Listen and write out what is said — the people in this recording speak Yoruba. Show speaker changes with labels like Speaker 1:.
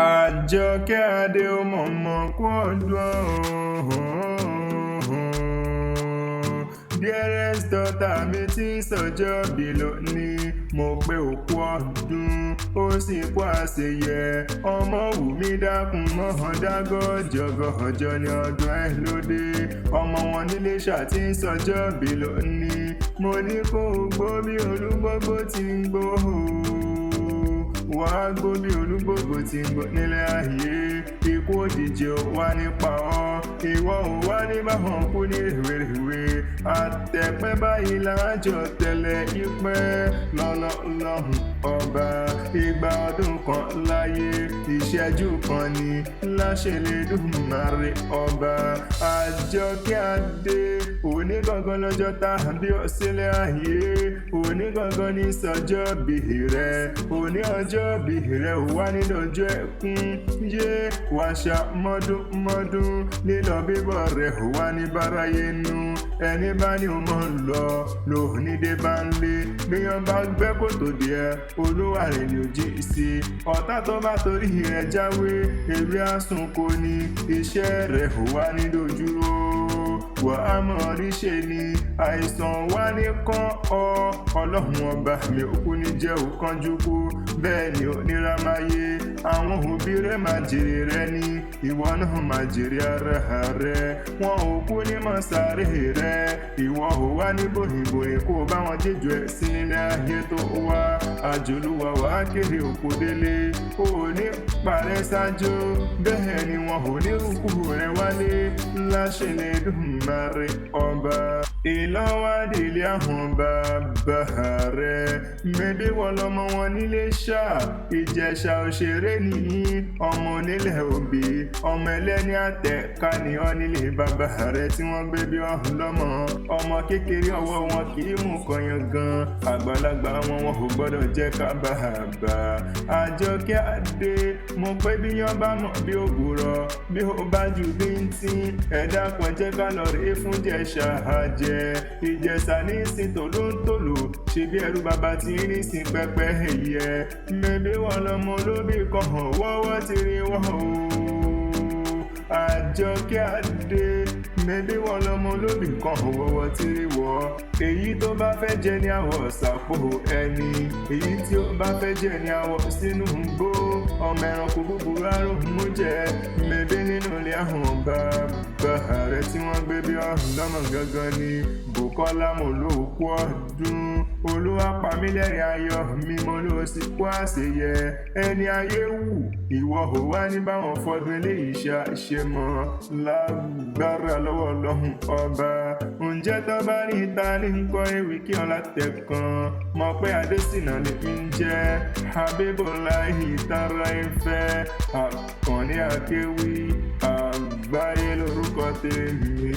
Speaker 1: Àjọkẹ́ adé ó mọ̀mọ́ kú ọdún. Dearest daughter mi tí sọjọ́ bí lónìí, mo pé òkú ọdún ó sì kú àṣeyẹ. Ọmọ wù mí dákun mọ́ dágọ́jọ́gọ́jọ́ ní ọdún ẹ̀ lóde. Ọmọ wọn ní Ilesha tí sọjọ́ bí lónìí, mo ní kó gbó bí olúgbógbó ti ń gbó. Wà á gbó bí olúgbógbó ti ń gbó nílé ayé. Ikú òjijì ò wá nípa ọ́, ìwọ ò wá ní báwọn kú ní rèwerèwe. Àtẹ̀pẹ́ báyìí lájọ tẹ̀lé ìpẹ́ lọ́lọ́lọ́hùn ọba. Ìgbà ọdún kan láyé, ìṣẹ́jú kan ní láṣẹ Elédùmarè ọba. Àjọkẹ́ adé òní gangan lọ́jọ́ tàbí ọ̀sẹ̀lẹ̀ ayé. Òní gangan ní sọjọ́ bí rẹ̀, òní ọjọ́ bí rẹ̀ ò wá nílọ́jọ́ ẹkún. Yé wàṣà mọ́dún lílọ bíbọ̀ rẹ̀ ò wá ní báráyé nú. Ẹni bá ní o mọ̀ lọ lónídé bá ń lé. Gbéyàn bá gbẹ́ kòtò díẹ̀, olúwa rẹ̀ ni ò jí sí. Ọ̀tá tó bá torí rẹ̀ jáwé, ewé àsùnkò ní iṣẹ́ rẹ̀ ò wá ní dojúró. Wà á mọ̀ ríṣe ni àìsàn wá ní kán ọ. Ọlọ́run ọba mi ò kú ní jẹ́ òkánjú kú, bẹ́ẹ̀ ni ò nira máa yé. Àwọn òbí rẹ̀ máa jèrè rẹ̀ ni, ìwọ náà máa jèrè ara rẹ̀. Wọn ò kú ní mọ̀ sáré rẹ̀, ìwọ ò wá ní bòyìnbòyìn kó bá wọn jẹjọ ẹ̀ sí nílé ayé tó wá. Àjòlúwa wà á kéré òkú délé, ò ní parẹ́ ṣáájú, bẹ́ẹ̀ ni wọn ò ní rúkú rẹ̀ wálé. Láṣẹ Elédùmarè ọba. Ìlọ́wádìílé àwọn bàbá rẹ̀, mẹ́bí wọ́n lọ́mọ wọn ní Ilesha. Ìjẹ̀ṣà òṣèré nìyí, ọmọ onílẹ̀ òbí, ọmọ ẹlẹ́ni àtẹ̀ká ni ọ́ nílé bàbá rẹ̀ tí wọ́n gbé bí ọ̀hún lọ́mọ. Ọmọ kékeré ọwọ́ wọn kì í mú kọyàn gan, àgbàlagbà wọn ò gbọ́dọ̀ jẹ́ kábàbà. Àjọkẹ́ adé, mo pé bí yán bá mọ̀ bí òwúrọ̀, bí ó bá ju bíntín, ẹ̀dá kan jẹ́ ká lọ rèé fún Ìjẹ̀ṣà àjẹ́. Ìjẹ̀ṣà ní sin tòlóńtòló, ṣe bí ẹrú bàbá tí ní sin pẹ́pẹ́ ẹ̀yẹ. Mẹ́bí wọn lọmọ olóbì kan hàn wọ́wọ́ ti rí wọ́n o. Àjọkẹ́ adé, mẹ́bí wọn lọmọ olóbì kan hàn wọ́wọ́ ti rí wọ́. Èyí tó bá fẹ́ jẹ ní àwọ̀ sàpò ẹni, èyí tí ó bá fẹ́ jẹ ní àwọ̀ sínú gbó. Ọmọ ẹranko búburú àrùn mú jẹ, mẹ́bí nínú ilé àwọn bàbá rẹ̀ tí wọ́n gbé bí ọ̀hún lọ́mọ gangan ni. Bùkọ́lá mo ló kú ọdún, Olúwa pa mí lẹ́rìn ayọ̀ mi, mo ló sì kú àṣeyẹ. Ẹni ayé wù, ìwọ ò wá ní báwọn fọdún eléyìí ṣe mọ́. Lágbára lọ́wọ́ Ọlọ́run ọba. Ǹjẹ́ tó bá ní ìta ní nǹkan ewì kí ọlá tẹ̀kan, mọ̀ pé Adésínà lè fi ń jẹ́. Habibulahi tara ìfẹ́, Akanni Akewi Agbaye lórúkọ tèmi.